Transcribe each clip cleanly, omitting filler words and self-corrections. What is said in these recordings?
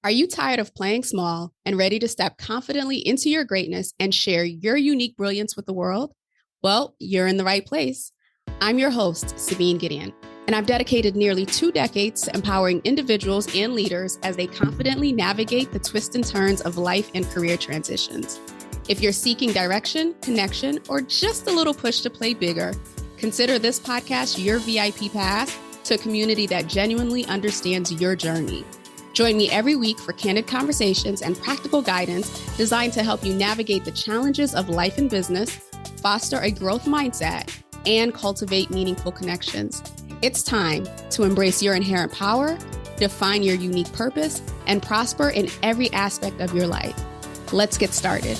Are you tired of playing small and ready to step confidently into your greatness and share your unique brilliance with the world? Well, you're in the right place. I'm your host, Sabine, and I've dedicated nearly 2 decades to empowering individuals and leaders as they confidently navigate the twists and turns of life and career transitions. If you're seeking direction, connection, or just a little push to play bigger, consider this podcast your VIP pass to a community that genuinely understands your journey. Join me every week for candid conversations and practical guidance designed to help you navigate the challenges of life and business, foster a growth mindset, and cultivate meaningful connections. It's time to embrace your inherent power, define your unique purpose, and prosper in every aspect of your life. Let's get started.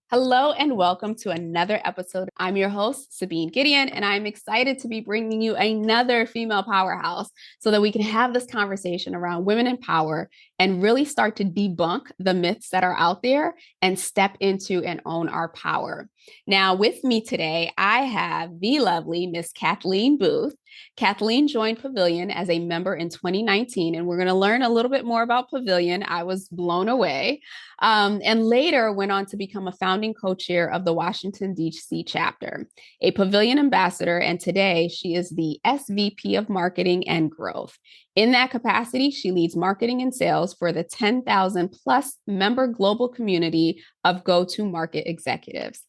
Hello and welcome to another episode. I'm your host, Sabine Gideon, and I'm excited to be bringing you another female powerhouse so that we can have this conversation around women in power and really start to debunk the myths that are out there and step into and own our power. Now, with me today, I have the lovely Miss Kathleen Booth. Kathleen joined Pavilion as a member in 2019, and we're going to learn a little bit more about Pavilion. I was blown away. And later went on to become a founding co-chair of the Washington, D.C. chapter, a Pavilion ambassador, and today she is the SVP of Marketing and Growth. In that capacity, she leads marketing and sales for the 10,000 plus member global community of go-to-market executives.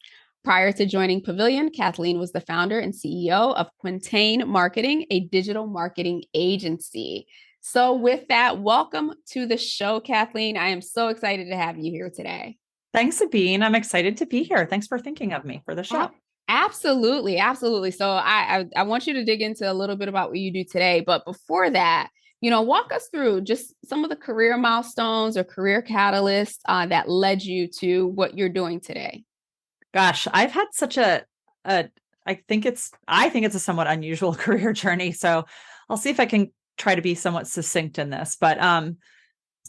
Prior to joining Pavilion, Kathleen was the founder and CEO of Quintain Marketing, a digital marketing agency. So with that, welcome to the show, Kathleen. I am so excited to have you here today. Thanks, Sabine. I'm excited to be here. Thanks for thinking of me for the show. Absolutely. Absolutely. So I want you to dig into a little bit about what you do today. But before that, walk us through just some of the career milestones or career catalysts that led you to what you're doing today. Gosh, I've had such I think it's a somewhat unusual career journey. So I'll see if I can try to be somewhat succinct in this. But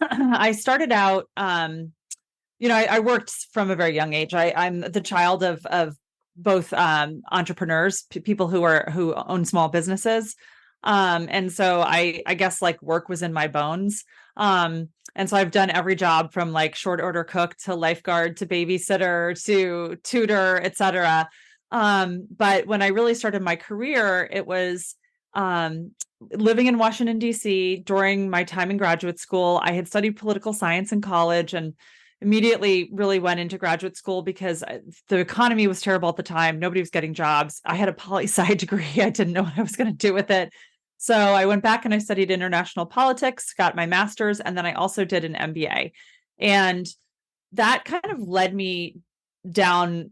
I started out, I worked from a very young age. I'm the child of both entrepreneurs, people who own small businesses. And so I guess like work was in my bones. And so I've done every job from like short order cook to lifeguard to babysitter to tutor, et cetera. But when I really started my career, it was living in Washington, D.C. during my time in graduate school. I had studied political science in college and immediately really went into graduate school because the economy was terrible at the time. Nobody was getting jobs. I had a poli-sci degree. I didn't know what I was going to do with it. So I went back and I studied international politics, got my master's, and then I also did an MBA. And that kind of led me down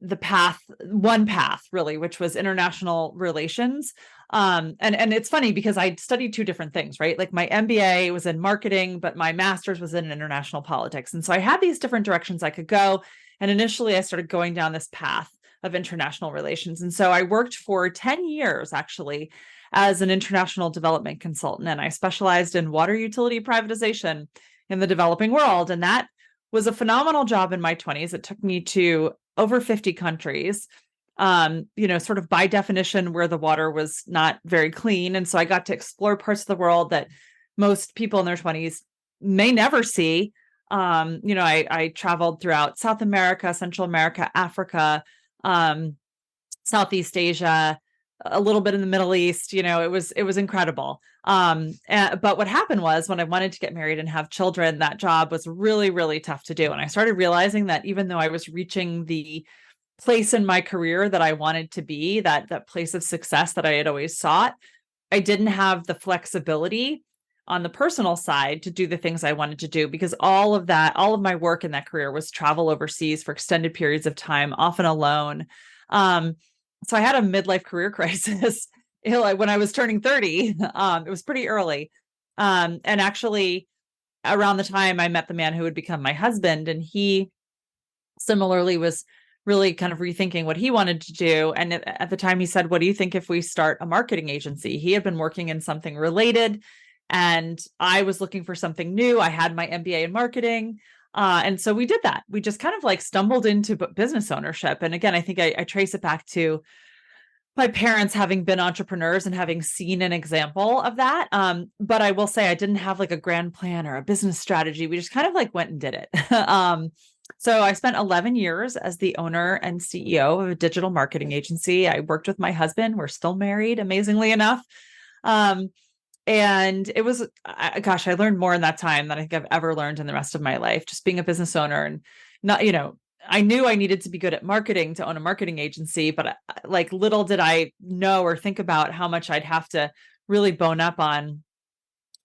one path really, which was international relations. And it's funny because I studied two different things, right? Like my MBA was in marketing, but my master's was in international politics. And so I had these different directions I could go. And initially I started going down this path of international relations. And so I worked for 10 years actually as an international development consultant. And I specialized in water utility privatization in the developing world. And that was a phenomenal job in my 20s. It took me to over 50 countries, sort of by definition where the water was not very clean. And so I got to explore parts of the world that most people in their 20s may never see. I traveled throughout South America, Central America, Africa, Southeast Asia, a little bit in the Middle East. It was incredible. But what happened was when I wanted to get married and have children, that job was really, really tough to do. And I started realizing that even though I was reaching the place in my career that I wanted to be, that place of success that I had always sought, I didn't have the flexibility on the personal side to do the things I wanted to do because all of my work in that career was travel overseas for extended periods of time, often alone. So I had a midlife career crisis when I was turning 30. It was pretty early. And actually around the time I met the man who would become my husband, and he similarly was really kind of rethinking what he wanted to do. And at the time he said, what do you think if we start a marketing agency? He had been working in something related and I was looking for something new. I had my MBA in marketing. And so we did that. We just kind of like stumbled into business ownership. And again, I think I trace it back to my parents having been entrepreneurs and having seen an example of that. But I will say I didn't have like a grand plan or a business strategy. We just kind of like went and did it. So I spent 11 years as the owner and CEO of a digital marketing agency. I worked with my husband. We're still married, amazingly enough. Um, and it was, gosh, I learned more in that time than I think I've ever learned in the rest of my life, just being a business owner and not, I knew I needed to be good at marketing to own a marketing agency, but like little did I know or think about how much I'd have to really bone up on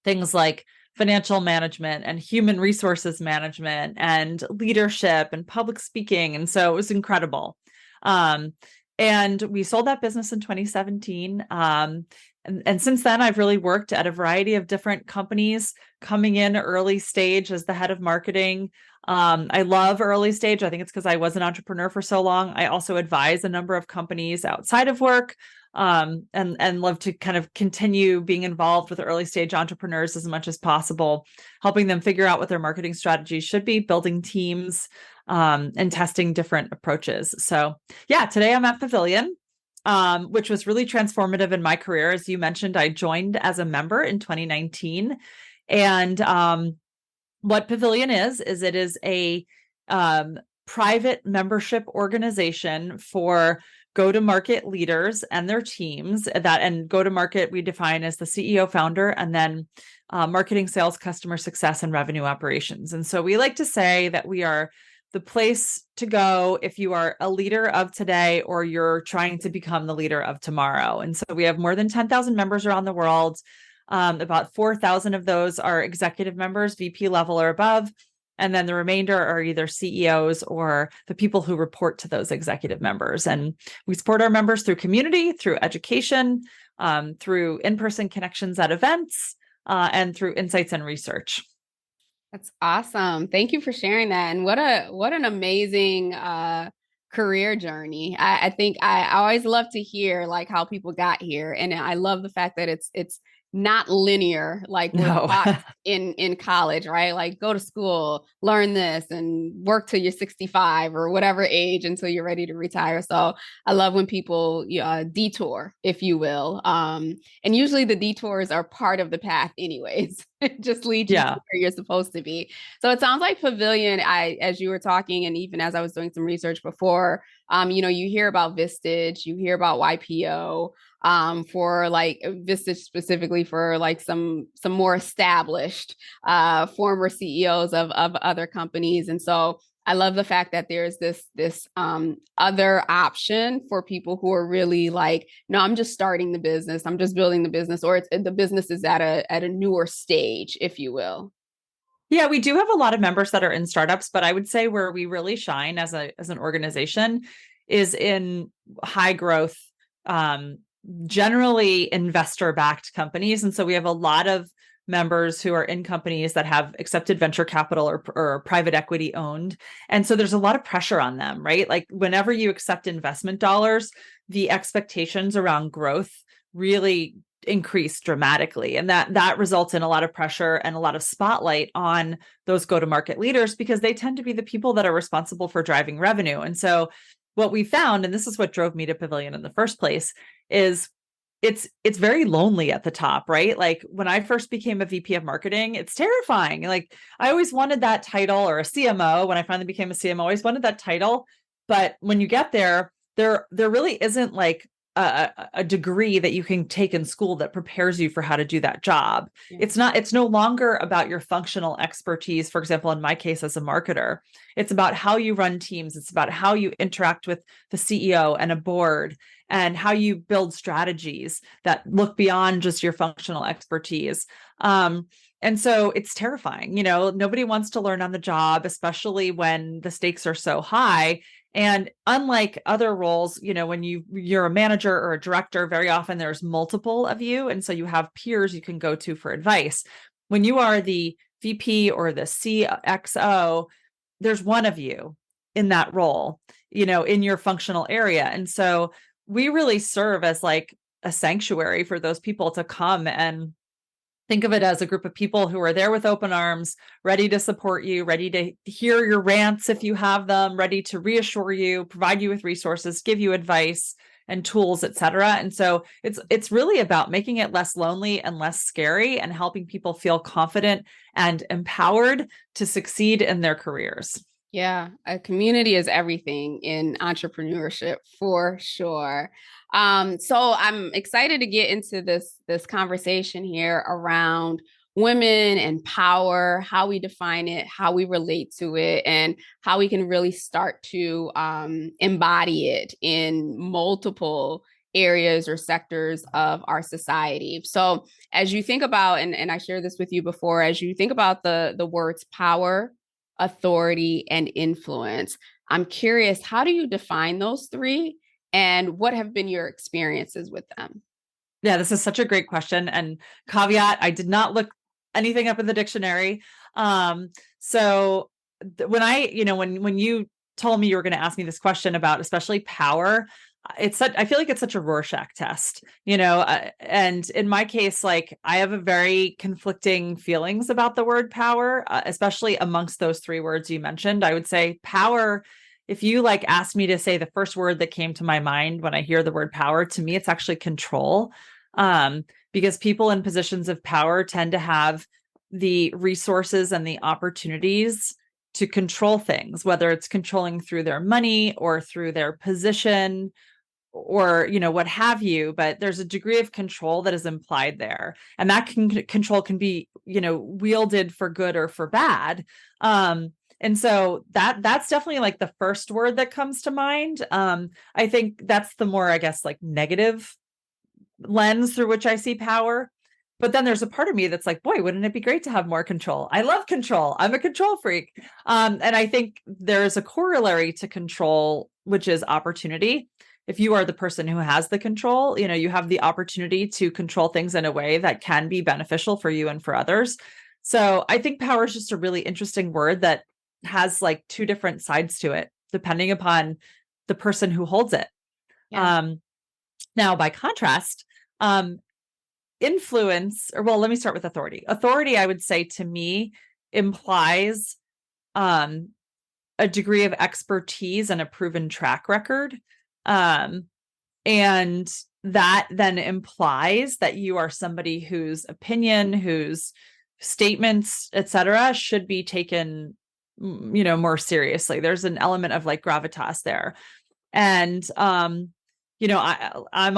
things like financial management and human resources management and leadership and public speaking. And so it was incredible. Um, and we sold that business in 2017. And since then, I've really worked at a variety of different companies, coming in early stage as the head of marketing. I love early stage. I think it's because I was an entrepreneur for so long. I also advise a number of companies outside of work, and love to kind of continue being involved with early stage entrepreneurs as much as possible, helping them figure out what their marketing strategies should be, building teams, and testing different approaches. So yeah, today I'm at Pavilion, which was really transformative in my career. As you mentioned, I joined as a member in 2019. And what Pavilion is it is a private membership organization for go-to-market leaders and their teams. And go-to-market we define as the CEO, founder, and then marketing, sales, customer success, and revenue operations. And so we like to say that we are the place to go if you are a leader of today or you're trying to become the leader of tomorrow. And so we have more than 10,000 members around the world. About 4,000 of those are executive members, VP level or above. And then the remainder are either CEOs or the people who report to those executive members. And we support our members through community, through education, through in-person connections at events, and through insights and research. That's awesome. Thank you for sharing that. And what an amazing career journey. I think I always love to hear like how people got here. And I love the fact that it's not linear like we're No. taught in college, right? Like go to school, learn this, and work till you're 65 or whatever age until you're ready to retire. So I love when people detour, if you will. And usually the detours are part of the path anyways. It just leads you to Yeah. where you're supposed to be. So it sounds like Pavilion, as you were talking, and even as I was doing some research before, you hear about Vistage, you hear about YPO, for like Vistage specifically for like some more established former CEOs of other companies. And so I love the fact that there's this other option for people who are really like, no, I'm just starting the business, I'm just building the business, or the business is at a newer stage, if you will. Yeah, we do have a lot of members that are in startups, but I would say where we really shine as an organization is in high growth, generally investor backed companies. And so we have a lot of members who are in companies that have accepted venture capital or private equity owned. And so there's a lot of pressure on them, right? Like whenever you accept investment dollars, the expectations around growth really increase dramatically. And that results in a lot of pressure and a lot of spotlight on those go-to-market leaders because they tend to be the people that are responsible for driving revenue. And so what we found, and this is what drove me to Pavilion in the first place, is it's very lonely at the top, right? Like when I first became a VP of marketing, it's terrifying. Like I always wanted that title, or a CMO. When I finally became a CMO, I always wanted that title. But when you get there really isn't like a degree that you can take in school that prepares you for how to do that job. Yeah. It's no longer about your functional expertise. For example, in my case as a marketer, it's about how you run teams. It's about how you interact with the CEO and a board, and how you build strategies that look beyond just your functional expertise. And so it's terrifying. Nobody wants to learn on the job, especially when the stakes are so high. And unlike other roles, when you're a manager or a director, very often there's multiple of you. And so you have peers you can go to for advice. When you are the VP or the CXO, there's one of you in that role, in your functional area. And so we really serve as like a sanctuary for those people to come and think of it as a group of people who are there with open arms, ready to support you, ready to hear your rants if you have them, ready to reassure you, provide you with resources, give you advice, and tools, et cetera. And so it's really about making it less lonely and less scary and helping people feel confident and empowered to succeed in their careers. Yeah, a community is everything in entrepreneurship for sure. So I'm excited to get into this conversation here around women and power, how we define it, how we relate to it, and how we can really start to embody it in multiple areas or sectors of our society. So as you think about, and I shared this with you before, as you think about the words power, authority, and influence, I'm curious, how do you define those three? And what have been your experiences with them? Yeah, this is such a great question. And caveat, I did not look anything up in the dictionary. So when when you told me you were going to ask me this question about especially power, I feel like it's such a Rorschach test, and in my case, like I have a very conflicting feelings about the word power, especially amongst those three words you mentioned. I would say power, if you like asked me to say the first word that came to my mind when I hear the word power, to me, it's actually control. Because people in positions of power tend to have the resources and the opportunities to control things, whether it's controlling through their money or through their position or what have you, but there's a degree of control that is implied there, and that control can be wielded for good or for bad. And so that's definitely like the first word that comes to mind. I think that's the more, I guess, like negative lens through which I see power. But then there's a part of me that's like, boy, wouldn't it be great to have more control? I love control. I'm a control freak. And I think there's a corollary to control, which is opportunity. If you are the person who has the control, you have the opportunity to control things in a way that can be beneficial for you and for others. So I think power is just a really interesting word that has like two different sides to it, depending upon the person who holds it. Yeah. Now, by contrast, influence, or well, let me start with authority. Authority, I would say, to me, implies a degree of expertise and a proven track record. And that then implies that you are somebody whose opinion, whose statements, etc., should be taken, more seriously. There's an element of like gravitas there. And I'm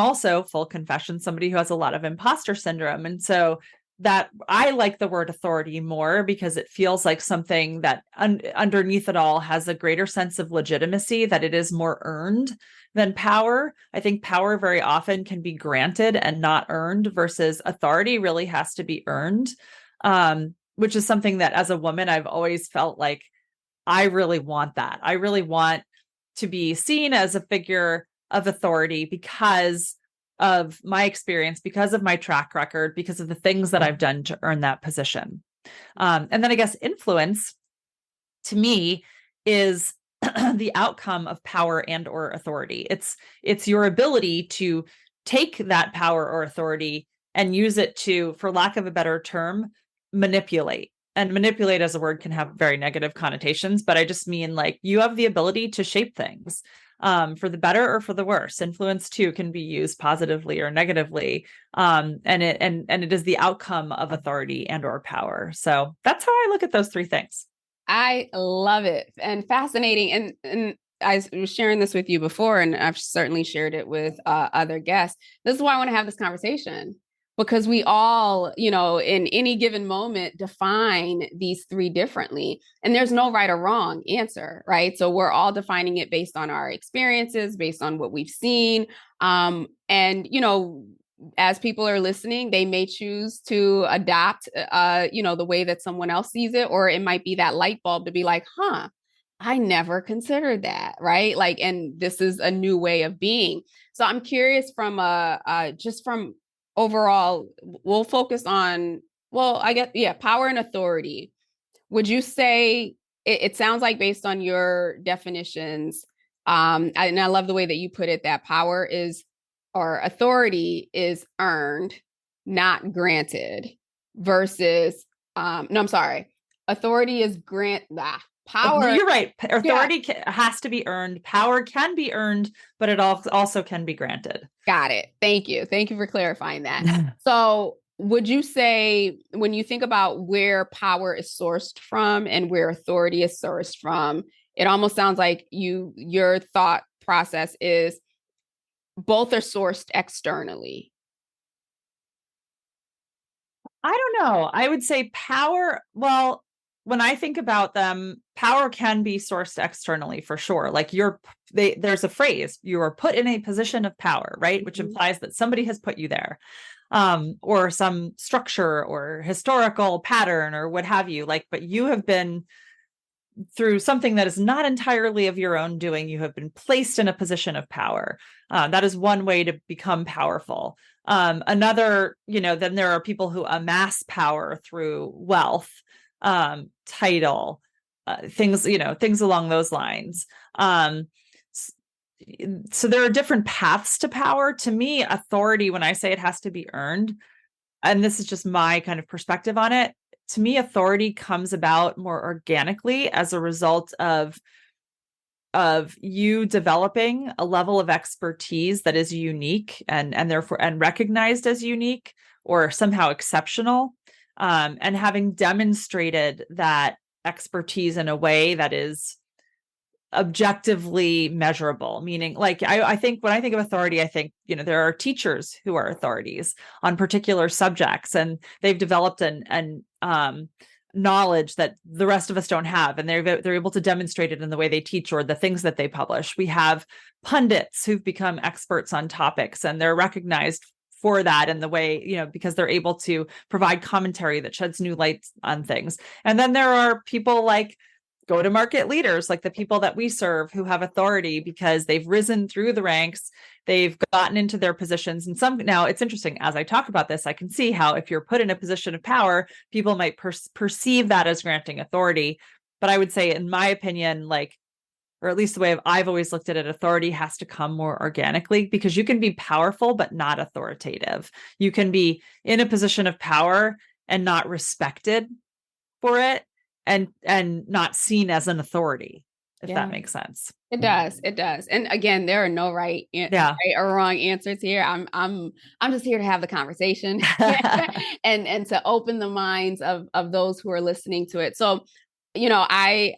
also, full confession, somebody who has a lot of imposter syndrome. And so that I like the word authority more because it feels like something that underneath it all has a greater sense of legitimacy, that it is more earned than power. I think power very often can be granted and not earned, versus authority really has to be earned, which is something that as a woman, I've always felt like I really want that. I really want to be seen as a figure of authority because of my experience, because of my track record, because of the things that I've done to earn that position. And then I guess influence, to me, is the outcome of power and or authority. It's your ability to take that power or authority and use it to, for lack of a better term, manipulate. And manipulate as a word can have very negative connotations, but I just mean like you have the ability to shape things for the better or for the worse. Influence too can be used positively or negatively, and it is the outcome of authority and or power. So that's how I look at those three things. I love it and fascinating. And I was sharing this with you before, and I've certainly shared it with other guests. This is why I want to have this conversation, because we all, in any given moment, define these three differently. And there's no right or wrong answer, right? So we're all defining it based on our experiences, based on what we've seen. And, as people are listening, they may choose to adapt, the way that someone else sees it, or it might be that light bulb to be like, I never considered that, right? Like, and this is a new way of being. So I'm curious from just from overall, we'll focus on, well, I guess, yeah, power and authority. Would you say it sounds like, based on your definitions, and I love the way that you put it, that power is, or authority is earned, not granted, versus, no, I'm sorry. Authority is Power. You're right. Yeah. Authority has to be earned. Power can be earned, but it also can be granted. Got it. Thank you. Thank you for clarifying that. So, would you say when you think about where power is sourced from and where authority is sourced from, it almost sounds like your thought process is both are sourced externally. I don't know. I would say power, well, when I think about them, power can be sourced externally for sure. Like there's a phrase, you are put in a position of power, right? Which implies that somebody has put you there. Or some structure or historical pattern or what have you. But you have been through something that is not entirely of your own doing. You have been placed in a position of power. That is one way to become powerful. Another, then there are people who amass power through wealth, title, things along those lines. So there are different paths to power. To me, authority, when I say it has to be earned, and this is just my kind of perspective on it, to me, authority comes about more organically as a result of you developing a level of expertise that is unique and therefore and recognized as unique or somehow exceptional, and having demonstrated that expertise in a way that is objectively measurable. Meaning, I think when I think of authority, I think there are teachers who are authorities on particular subjects, and they've developed an knowledge that the rest of us don't have, and they're able to demonstrate it in the way they teach or the things that they publish. We have pundits who've become experts on topics, and they're recognized for that in the way, because they're able to provide commentary that sheds new light on things. And then there are people like go-to-market leaders, like the people that we serve, who have authority because they've risen through the ranks, they've gotten into their positions. And now it's interesting, as I talk about this, I can see how if you're put in a position of power, people might perceive that as granting authority. But I would say, in my opinion, or at least the way I've always looked at it, authority has to come more organically, because you can be powerful but not authoritative. You can be in a position of power and not respected for it, and not seen as an authority, if that makes sense. It does. It does. And again, there are no right or wrong answers here. I'm just here to have the conversation and to open the minds of those who are listening to it. So, I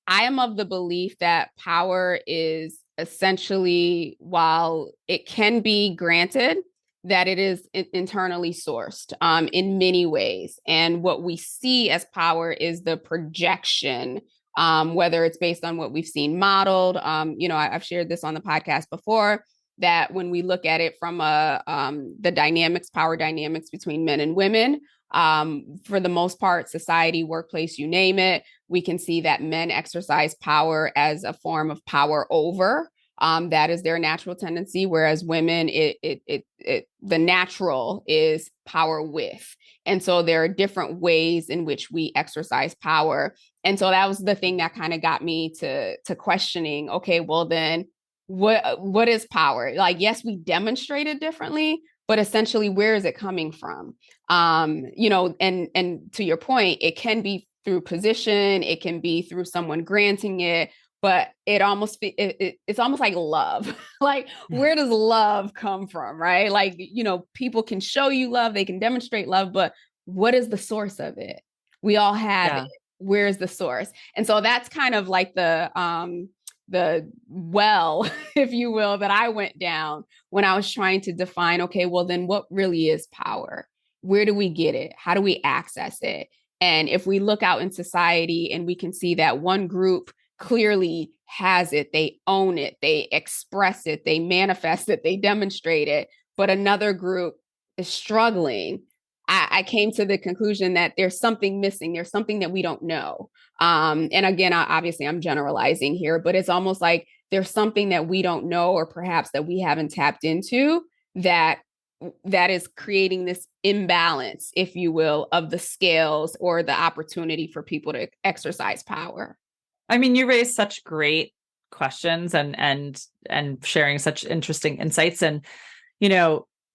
am of the belief that power is essentially, while it can be granted, that it is internally sourced in many ways. And what we see as power is the projection, whether it's based on what we've seen modeled. I've shared this on the podcast before, that when we look at it from the power dynamics between men and women, for the most part, society, workplace, you name it, we can see that men exercise power as a form of power over. That is their natural tendency, whereas women, the natural is power with. And so there are different ways in which we exercise power. And so that was the thing that kind of got me to questioning, okay, well then what is power? Yes, we demonstrate it differently, but essentially, where is it coming from? And to your point, it can be through position, it can be through someone granting it, but it's almost like love. Where does love come from, right? People can show you love, they can demonstrate love, but what is the source of it? We all have it. Where is the source? And so that's kind of like the well, if you will, that I went down when I was trying to define, okay, well, then what really is power? Where do we get it? How do we access it? And if we look out in society and we can see that one group clearly has it, they own it, they express it, they manifest it, they demonstrate it, but another group is struggling, I came to the conclusion that there's something missing. There's something that we don't know. And again, obviously I'm generalizing here, but it's almost like there's something that we don't know, or perhaps that we haven't tapped into, that is creating this imbalance, if you will, of the scales or the opportunity for people to exercise power. I mean, you raised such great questions and sharing such interesting insights. And,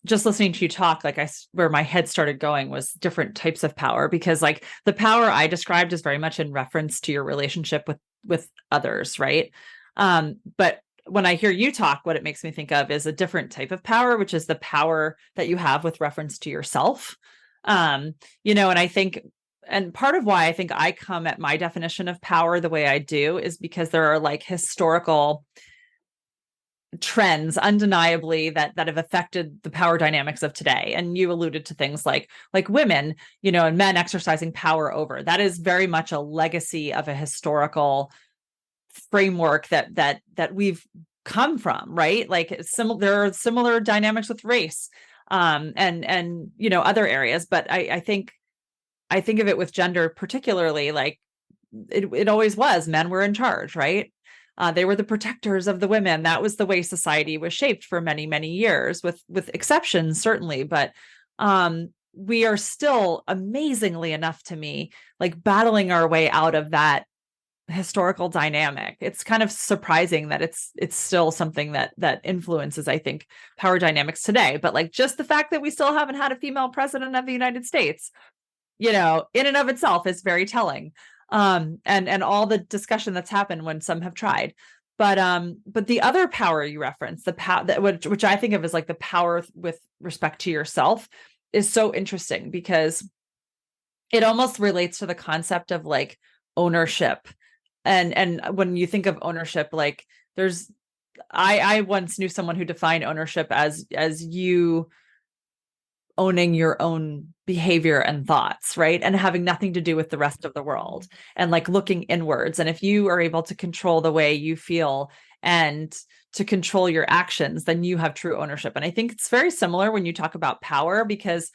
just listening to you talk, like where my head started going was different types of power, because like the power I described is very much in reference to your relationship with others, right? But when I hear you talk, what it makes me think of is a different type of power, which is the power that you have with reference to yourself. And I think, and part of why I think I come at my definition of power the way I do is because there are like historical trends undeniably that have affected the power dynamics of today. And you alluded to things like women, and men exercising power over. That is very much a legacy of a historical framework that we've come from, right? Like there are similar dynamics with race, and other areas. But I think of it with gender particularly, like it always was men were in charge, right? They were the protectors of the women. That was the way society was shaped for many, many years, with exceptions, certainly. But we are still, amazingly enough to me, like battling our way out of that historical dynamic. It's kind of surprising that it's still something that influences, I think, power dynamics today. But like just the fact that we still haven't had a female president of the United States, in and of itself is very telling. And all the discussion that's happened when some have tried. But the other power you reference, the power which I think of as like the power with respect to yourself, is so interesting because it almost relates to the concept of like ownership. And when you think of ownership, like I once knew someone who defined ownership as you owning your own behavior and thoughts, right? And having nothing to do with the rest of the world, and like looking inwards. And if you are able to control the way you feel and to control your actions, then you have true ownership. And I think it's very similar when you talk about power, because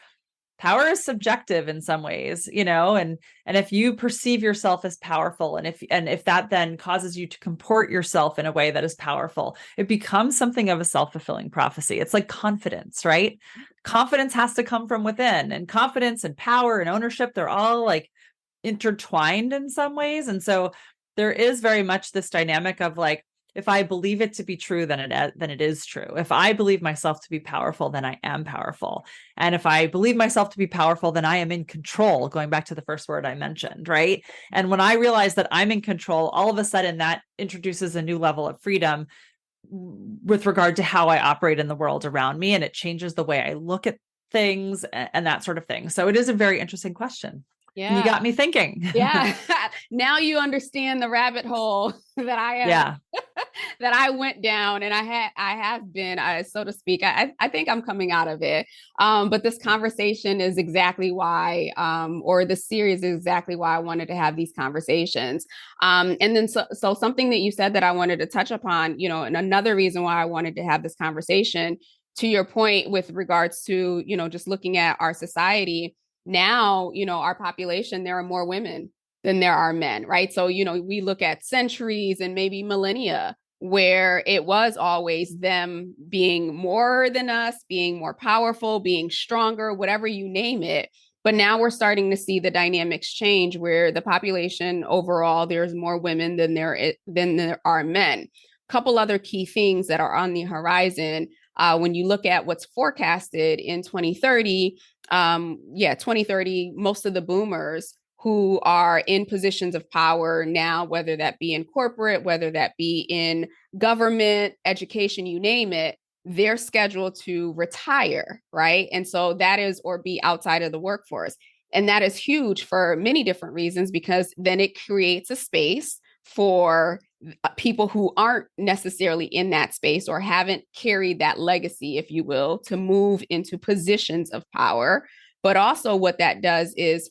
power is subjective in some ways, and if you perceive yourself as powerful, and if that then causes you to comport yourself in a way that is powerful, it becomes something of a self-fulfilling prophecy. It's like confidence, right? Confidence has to come from within, and confidence and power and ownership, they're all like intertwined in some ways. And so there is very much this dynamic of like, if I believe it to be true, then it is true. If I believe myself to be powerful, then I am powerful. And if I believe myself to be powerful, then I am in control, going back to the first word I mentioned, right? And when I realize that I'm in control, all of a sudden that introduces a new level of freedom with regard to how I operate in the world around me. And it changes the way I look at things and that sort of thing. So it is a very interesting question. Yeah. And you got me thinking. Yeah. Now you understand the rabbit hole that I yeah. that I went down, and I have been, so to speak. I think I'm coming out of it. But this conversation is exactly why, or the series is exactly why I wanted to have these conversations. And then so something that you said that I wanted to touch upon, and another reason why I wanted to have this conversation, to your point with regards to, just looking at our society now, our population, there are more women than there are men, right? So, we look at centuries and maybe millennia where it was always them being more than us, being more powerful, being stronger, whatever you name it. But now we're starting to see the dynamics change where the population overall, there's more women than there are men. A couple other key things that are on the horizon. When you look at what's forecasted in 2030, 2030, most of the boomers who are in positions of power now, whether that be in corporate, whether that be in government, education, you name it, they're scheduled to retire, right? And so that is, or be outside of the workforce. And that is huge for many different reasons, because then it creates a space for people who aren't necessarily in that space or haven't carried that legacy, if you will, to move into positions of power. But also what that does is,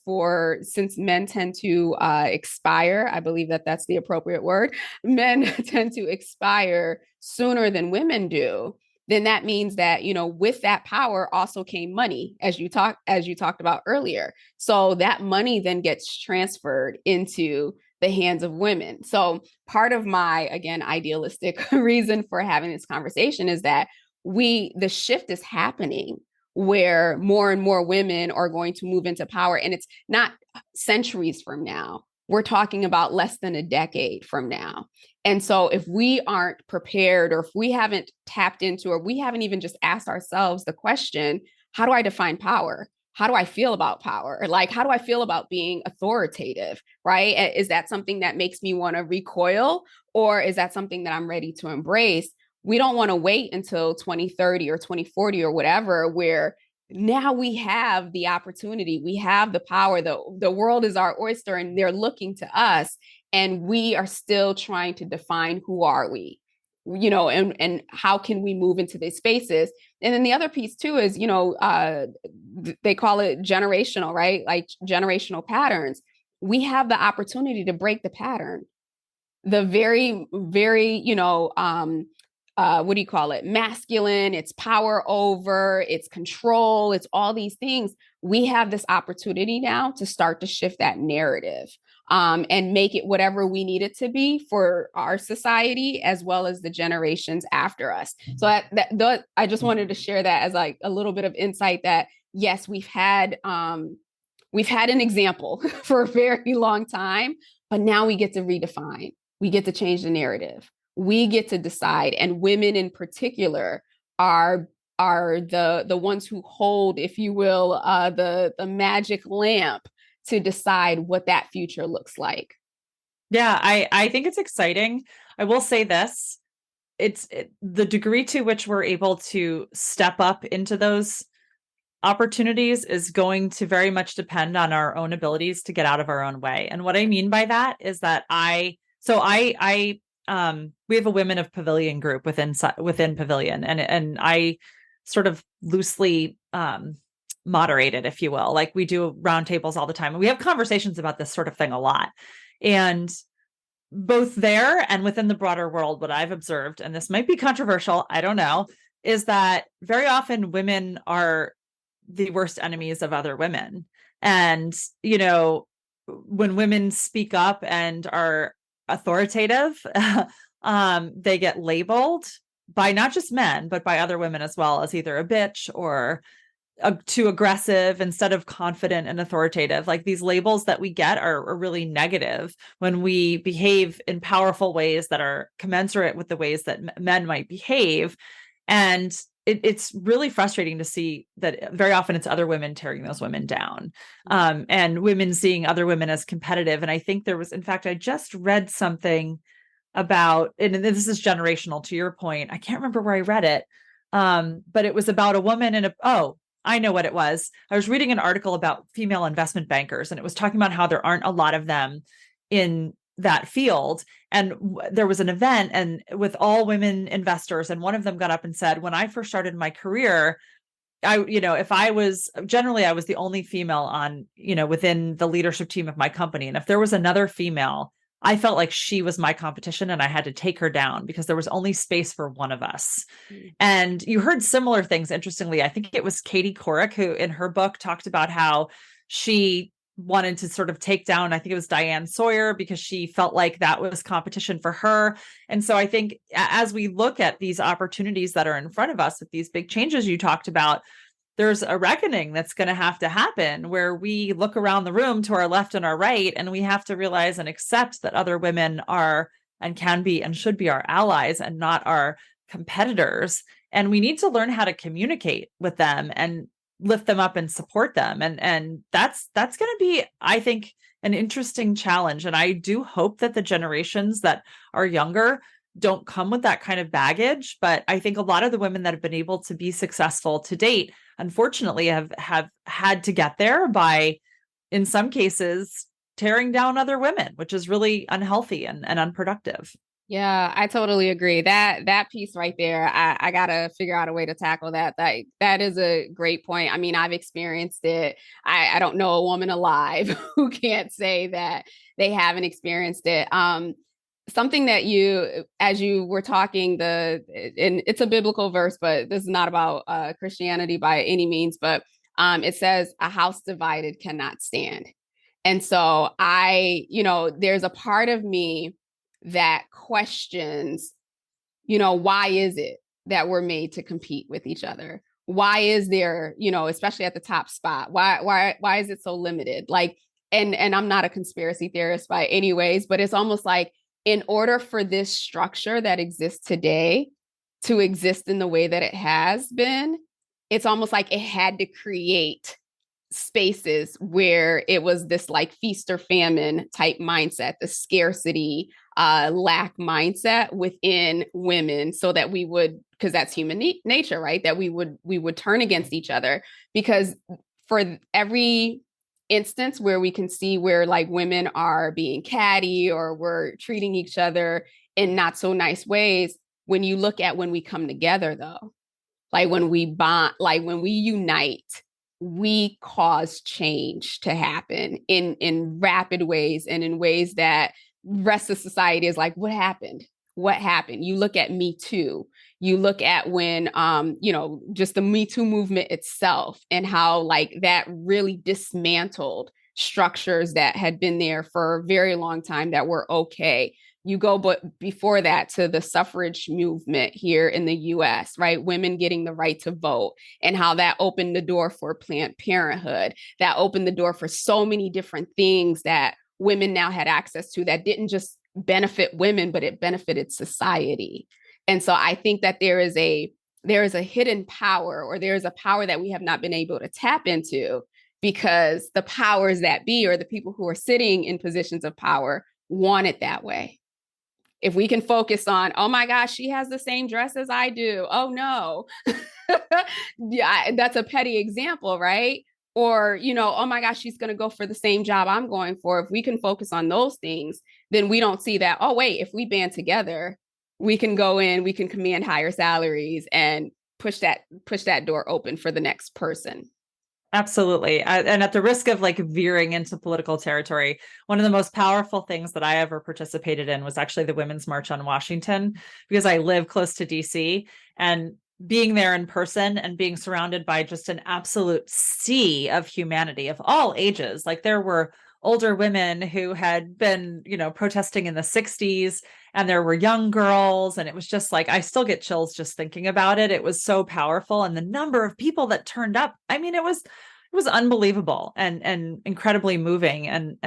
since men tend to expire, I believe that that's the appropriate word, men tend to expire sooner than women do, then that means that, with that power also came money, as you talked about earlier. So that money then gets transferred into the hands of women. So part of my, again, idealistic reason for having this conversation is that the shift is happening where more and more women are going to move into power. And it's not centuries from now, we're talking about less than a decade from now. And so if we aren't prepared, or if we haven't tapped into, or we haven't even just asked ourselves the question, how do I define power? How do I feel about power? Like, how do I feel about being authoritative, right? Is that something that makes me want to recoil, or is that something that I'm ready to embrace? We don't want to wait until 2030 or 2040 or whatever, where now we have the opportunity, we have the power, the world is our oyster and they're looking to us, and we are still trying to define who are we, and how can we move into these spaces. And then the other piece too is, they call it generational, right? Like generational patterns. We have the opportunity to break the pattern. The very, very, what do you call it? Masculine, it's power over, it's control, it's all these things. We have this opportunity now to start to shift that narrative, and make it whatever we need it to be for our society as well as the generations after us. So I just wanted to share that as like a little bit of insight that yes, we've had an example for a very long time, but now we get to redefine. We get to change the narrative. We get to decide, and women in particular are the ones who hold, if you will, the magic lamp to decide what that future looks like. Yeah, I think it's exciting. I will say this. The degree to which we're able to step up into those opportunities is going to very much depend on our own abilities to get out of our own way. And what I mean by that is that we have a Women of Pavilion group within Pavilion, and I sort of loosely moderate it, if you will. Like, we do roundtables all the time, and we have conversations about this sort of thing a lot. And both there and within the broader world, what I've observed, and this might be controversial, I don't know, is that very often women are the worst enemies of other women. And, when women speak up and are authoritative, they get labeled by not just men, but by other women as well, as either a bitch or too aggressive instead of confident and authoritative. Like, these labels that we get are really negative when we behave in powerful ways that are commensurate with the ways that men might behave. And it's really frustrating to see that very often it's other women tearing those women down, and women seeing other women as competitive. And I think in fact, I just read something about, and this is generational to your point. I can't remember where I read it, but it was about a woman I know what it was. I was reading an article about female investment bankers, and it was talking about how there aren't a lot of them in that field. And there was an event and with all women investors, and one of them got up and said, when I first started my career, I was the only female on, within the leadership team of my company. And if there was another female, I felt like she was my competition and I had to take her down because there was only space for one of us. Mm-hmm. And you heard similar things. Interestingly, I think it was Katie Couric who in her book talked about how she wanted to sort of take down, I think it was Diane Sawyer, because she felt like that was competition for her. And so I think as we look at these opportunities that are in front of us with these big changes you talked about, there's a reckoning that's going to have to happen where we look around the room to our left and our right, and we have to realize and accept that other women are and can be and should be our allies and not our competitors. And we need to learn how to communicate with them and lift them up and support them. And that's going to be, I think, an interesting challenge. And I do hope that the generations that are younger don't come with that kind of baggage. But I think a lot of the women that have been able to be successful to date, unfortunately, have had to get there by, in some cases, tearing down other women, which is really unhealthy and unproductive. Yeah, I totally agree. That piece right there, I gotta figure out a way to tackle that. That is a great point. I mean, I've experienced it. I don't know a woman alive who can't say that they haven't experienced it. Something that as you were talking, and it's a biblical verse, but this is not about Christianity by any means, but it says a house divided cannot stand. And so there's a part of me that questions, why is it that we're made to compete with each other? Why is there, especially at the top spot, why is it so limited? Like, and I'm not a conspiracy theorist by any ways, but it's almost like in order for this structure that exists today to exist in the way that it has been, it's almost like it had to create spaces where it was this like feast or famine type mindset, the scarcity, lack mindset within women, so that we would, because that's human nature, right? That we would turn against each other, because for every instance where we can see where like women are being catty or we're treating each other in not so nice ways, when you look at when we come together though, like when we bond, like when we unite, we cause change to happen in rapid ways and in ways that rest of society is like, what happened? What happened? You look at Me Too. You look at when just the Me Too movement itself, and how like that really dismantled structures that had been there for a very long time that were okay. You go but before that to the suffrage movement here in the US, right? Women getting the right to vote, and how that opened the door for Planned Parenthood, that opened the door for so many different things that women now had access to, that didn't just benefit women, but it benefited society. And so I think that there is a hidden power, or there is a power that we have not been able to tap into, because the powers that be, or the people who are sitting in positions of power, want it that way. If we can focus on, oh my gosh, she has the same dress as I do. Oh no. Yeah, that's a petty example, right? Or, oh my gosh, she's going to go for the same job I'm going for. If we can focus on those things, then we don't see that, oh, wait, if we band together, we can go in, we can command higher salaries and push that door open for the next person. Absolutely. And at the risk of like veering into political territory, one of the most powerful things that I ever participated in was actually the Women's March on Washington, because I live close to DC, and being there in person and being surrounded by just an absolute sea of humanity of all ages. Like there were older women who had been, protesting in the 60s, and there were young girls, and it was just like, I still get chills just thinking about it. It was so powerful. And the number of people that turned up, I mean, it was unbelievable and incredibly moving. And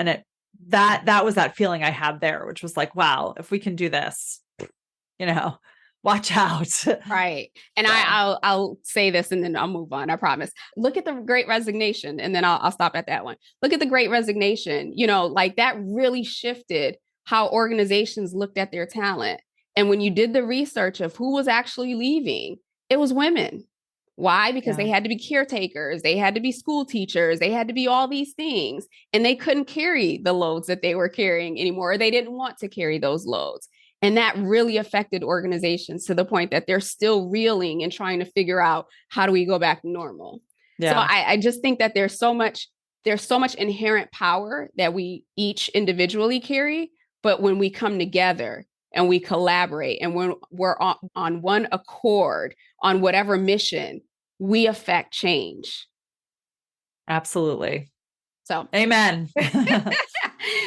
that was that feeling I had there, which was like, wow, if we can do this, you know, watch out. Right. And So, I'll say this and then I'll move on. I promise. Look at the Great Resignation, and then I'll stop at that one. Look at the Great Resignation. Like that really shifted how organizations looked at their talent. And when you did the research of who was actually leaving, it was women. Why? Because yeah. they had to be caretakers, they had to be school teachers, they had to be all these things, and they couldn't carry the loads that they were carrying anymore. They didn't want to carry those loads. And that really affected organizations to the point that they're still reeling and trying to figure out, how do we go back to normal? So Yeah. I just think that there's so much inherent power that we each individually carry, but when we come together and we collaborate and when we're on one accord on whatever mission, we affect change. Absolutely. So Amen.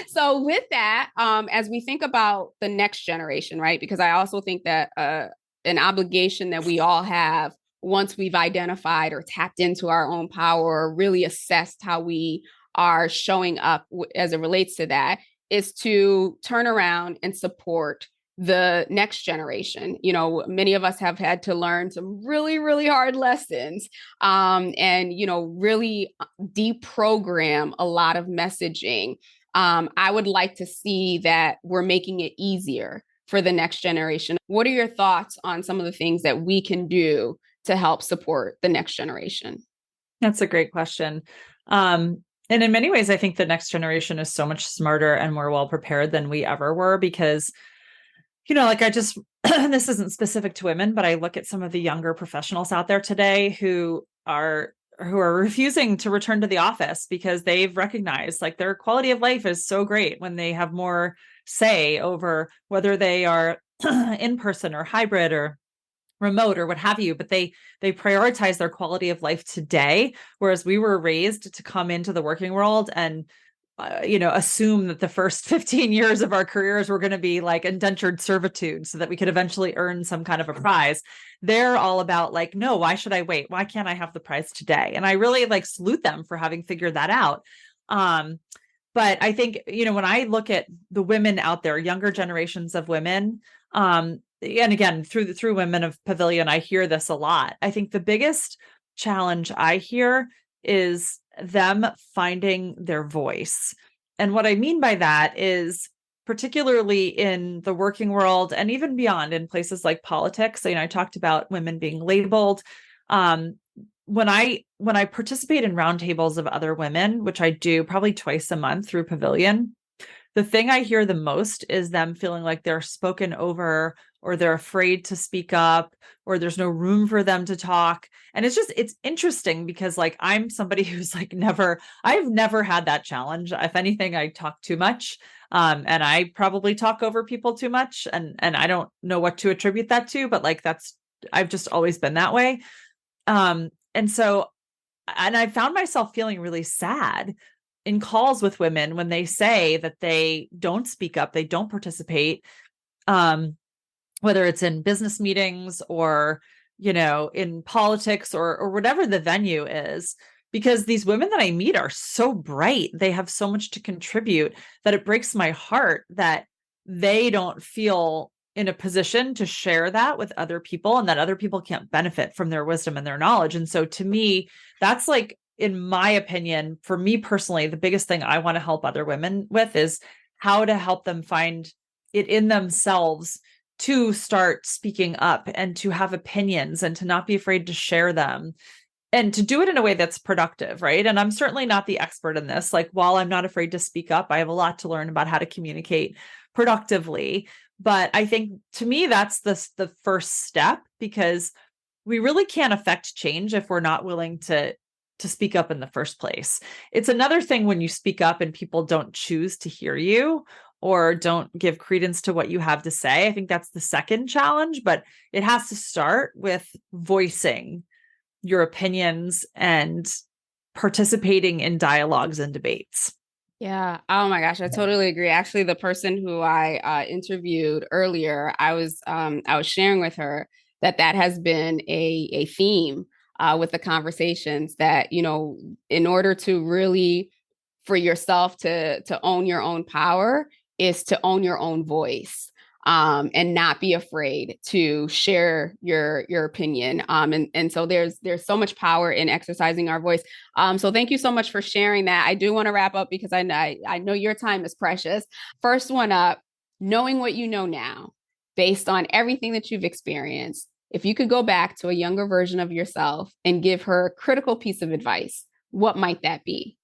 so with that, as we think about the next generation, right? Because I also think that an obligation that we all have, once we've identified or tapped into our own power, or really assessed how we are showing up as it relates to that, is to turn around and support the next generation. Many of us have had to learn some really, really hard lessons, and really deprogram a lot of messaging. I would like to see that we're making it easier for the next generation. What are your thoughts on some of the things that we can do to help support the next generation? That's a great question. And in many ways, I think the next generation is so much smarter and more well prepared than we ever were, because like I just, this isn't specific to women, but I look at some of the younger professionals out there today who are refusing to return to the office because they've recognized like their quality of life is so great when they have more say over whether they are in person or hybrid or remote or what have you, but they prioritize their quality of life today, whereas we were raised to come into the working world and assume that the first 15 years of our careers were going to be like indentured servitude so that we could eventually earn some kind of a prize. They're all about like, no, why should I wait? Why can't I have the prize today? And I really like salute them for having figured that out. But I think, when I look at the women out there, younger generations of women, and again, through women of Pavilion, I hear this a lot. I think the biggest challenge I hear is them finding their voice. And what I mean by that is, particularly in the working world and even beyond, in places like politics, I talked about women being labeled. Um, when I participate in roundtables of other women, which I do probably twice a month through Pavilion, the thing I hear the most is them feeling like they're spoken over, or they're afraid to speak up, or there's no room for them to talk. And it's interesting because like I'm somebody who's like I've never had that challenge. If anything, I talk too much. And I probably talk over people too much. And I don't know what to attribute that to, but like I've just always been that way. And so, and I found myself feeling really sad in calls with women when they say that they don't speak up, they don't participate, whether it's in business meetings or, in politics or whatever the venue is, because these women that I meet are so bright. They have so much to contribute that it breaks my heart that they don't feel in a position to share that with other people, and that other people can't benefit from their wisdom and their knowledge. And so to me, that's like, in my opinion, for me personally, the biggest thing I want to help other women with is how to help them find it in themselves to start speaking up and to have opinions and to not be afraid to share them and to do it in a way that's productive, right? And I'm certainly not the expert in this. Like, while I'm not afraid to speak up, I have a lot to learn about how to communicate productively. But I think, to me, that's the first step, because we really can't affect change if we're not willing to speak up in the first place. It's another thing when you speak up and people don't choose to hear you or don't give credence to what you have to say. I think that's the second challenge, but it has to start with voicing your opinions and participating in dialogues and debates. Yeah. Oh my gosh, I totally agree. Actually, the person who I interviewed earlier, I was sharing with her that has been a theme with the conversations, that in order to really, for yourself to own your own power, is to own your own voice. And not be afraid to share your opinion. And so there's so much power in exercising our voice. So thank you so much for sharing that. I do want to wrap up because I know your time is precious. First one up, knowing what you know now, based on everything that you've experienced, if you could go back to a younger version of yourself and give her a critical piece of advice, what might that be?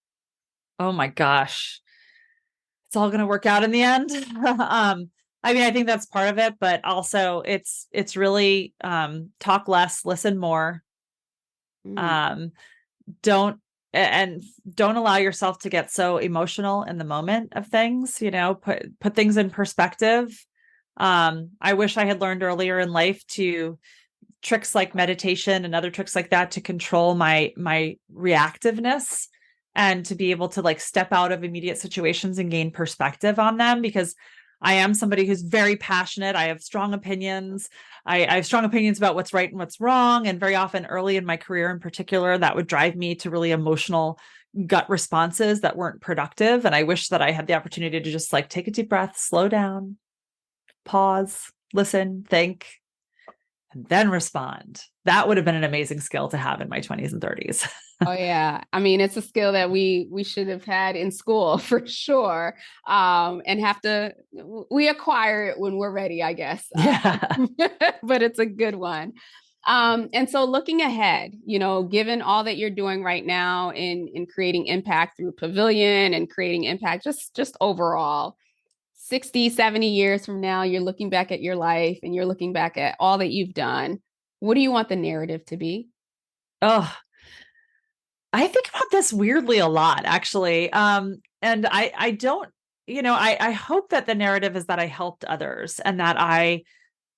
Oh my gosh. It's all going to work out in the end. I mean, I think that's part of it, but also it's really, talk less, listen more. Mm. Um, don't and don't allow yourself to get so emotional in the moment of things, put things in perspective. I wish I had learned earlier in life to tricks like meditation and other tricks like that to control my reactiveness, and to be able to like step out of immediate situations and gain perspective on them, because I am somebody who's very passionate. I have strong opinions. I have strong opinions about what's right and what's wrong. And very often early in my career in particular, that would drive me to really emotional gut responses that weren't productive. And I wish that I had the opportunity to just like take a deep breath, slow down, pause, listen, think, and then respond. That would have been an amazing skill to have in my 20s and 30s. Oh yeah. I mean, it's a skill that we should have had in school for sure. And we acquire it when we're ready, I guess. Yeah. But it's a good one. And so looking ahead, given all that you're doing right now in creating impact through Pavilion and creating impact just overall, 60, 70 years from now, you're looking back at your life and you're looking back at all that you've done. What do you want the narrative to be? Oh, I think about this weirdly a lot, actually. And I don't, I hope that the narrative is that I helped others and that I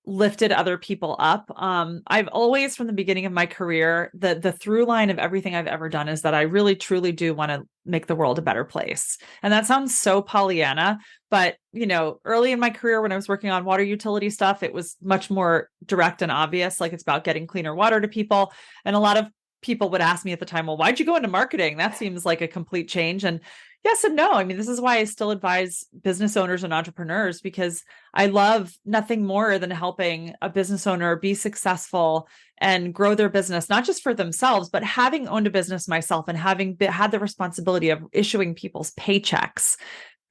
lifted other people up. I've always, from the beginning of my career, the through line of everything I've ever done is that I really truly do want to make the world a better place. And that sounds so Pollyanna, but early in my career when I was working on water utility stuff, it was much more direct and obvious. Like, it's about getting cleaner water to people. And a lot of people would ask me at the time, well, why'd you go into marketing? That seems like a complete change. And yes and no. I mean, this is why I still advise business owners and entrepreneurs, because I love nothing more than helping a business owner be successful and grow their business, not just for themselves, but having owned a business myself and having had the responsibility of issuing people's paychecks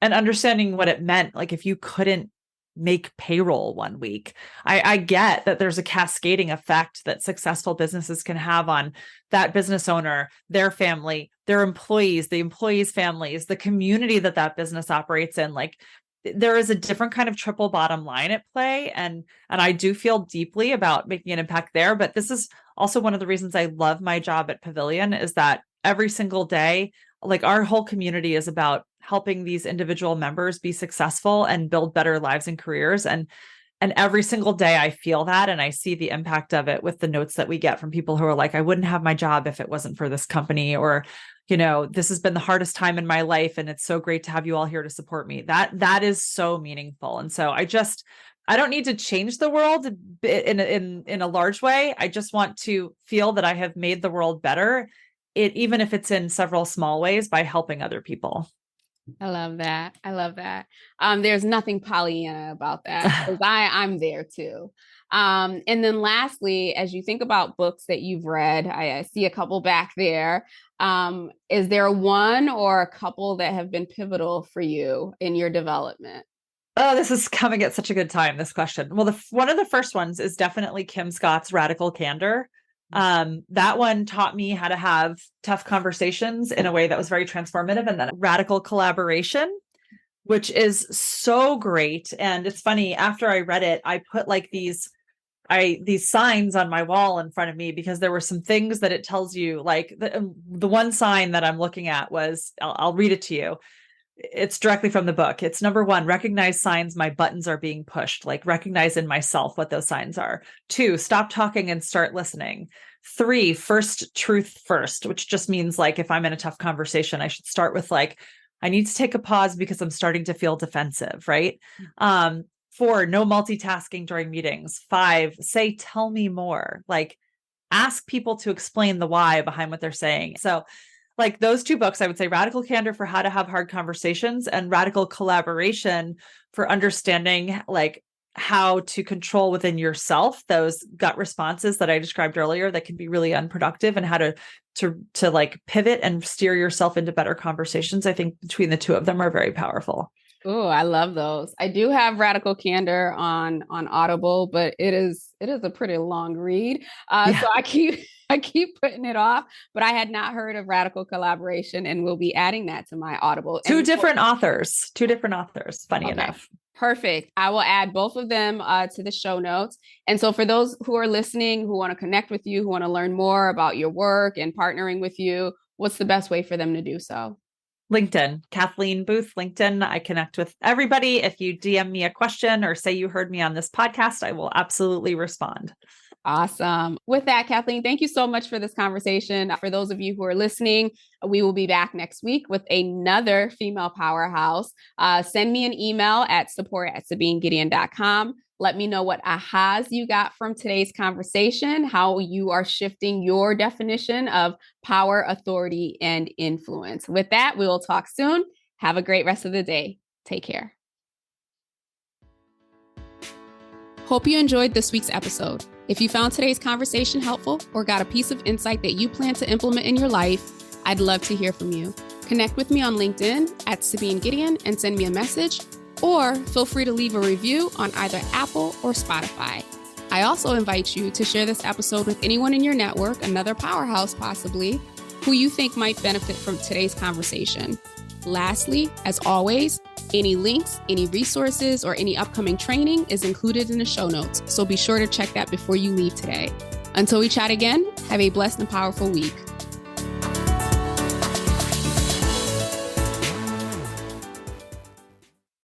and understanding what it meant. Like if you couldn't make payroll one week, I get that there's a cascading effect that successful businesses can have on that business owner, their family, their employees, the employees' families, the community that that business operates in. Like there is a different kind of triple bottom line at play. And I do feel deeply about making an impact there. But this is also one of the reasons I love my job at Pavilion, is that every single day, like our whole community is about helping these individual members be successful and build better lives and careers. And every single day I feel that, and I see the impact of it with the notes that we get from people who are like, I wouldn't have my job if it wasn't for this company, or, this has been the hardest time in my life, and it's so great to have you all here to support me. That is so meaningful. And so I don't need to change the world in a large way. I just want to feel that I have made the world better, even if it's in several small ways, by helping other people. I love that. I love that. There's nothing Pollyanna about that, because I'm there too. And then lastly, as you think about books that you've read, I see a couple back there. Is there one or a couple that have been pivotal for you in your development? Oh, this is coming at such a good time, this question. Well, one of the first ones is definitely Kim Scott's Radical Candor. That one taught me how to have tough conversations in a way that was very transformative. And then Radical Collaboration, which is so great. And it's funny, after I read it, I put like these signs on my wall in front of me, because there were some things that it tells you. Like the one sign that I'm looking at was, I'll read it to you. It's directly from the book. It's number 1, recognize signs my buttons are being pushed, like recognize in myself what those signs are. 2, stop talking and start listening. 3, first truth first, which just means like, if I'm in a tough conversation, I should start with like, I need to take a pause because I'm starting to feel defensive, right? 4, no multitasking during meetings. 5, say, tell me more. Like ask people to explain the why behind what they're saying. So like those 2 books, I would say Radical Candor for how to have hard conversations, and Radical Collaboration for understanding like how to control within yourself those gut responses that I described earlier that can be really unproductive, and how to like pivot and steer yourself into better conversations. I think between the 2 of them are very powerful. Oh, I love those. I do have Radical Candor on Audible, but it is a pretty long read. So I keep putting it off, but I had not heard of Radical Collaboration, and we'll be adding that to my Audible. Two different authors, funny enough. Perfect. I will add both of them to the show notes. And so for those who are listening, who want to connect with you, who want to learn more about your work and partnering with you, what's the best way for them to do so? LinkedIn, Kathleen Booth, LinkedIn. I connect with everybody. If you DM me a question or say you heard me on this podcast, I will absolutely respond. Awesome. With that, Kathleen, thank you so much for this conversation. For those of you who are listening, we will be back next week with another female powerhouse. Send me an email at support@SabineGideon.com. Let me know what ahas you got from today's conversation, how you are shifting your definition of power, authority, and influence. With that, we will talk soon. Have a great rest of the day. Take care. Hope you enjoyed this week's episode. If you found today's conversation helpful or got a piece of insight that you plan to implement in your life, I'd love to hear from you. Connect with me on LinkedIn at Sabine Gideon and send me a message, or feel free to leave a review on either Apple or Spotify. I also invite you to share this episode with anyone in your network, another powerhouse possibly, who you think might benefit from today's conversation. Lastly, as always, any links, any resources, or any upcoming training is included in the show notes, so be sure to check that before you leave today. Until we chat again, have a blessed and powerful week.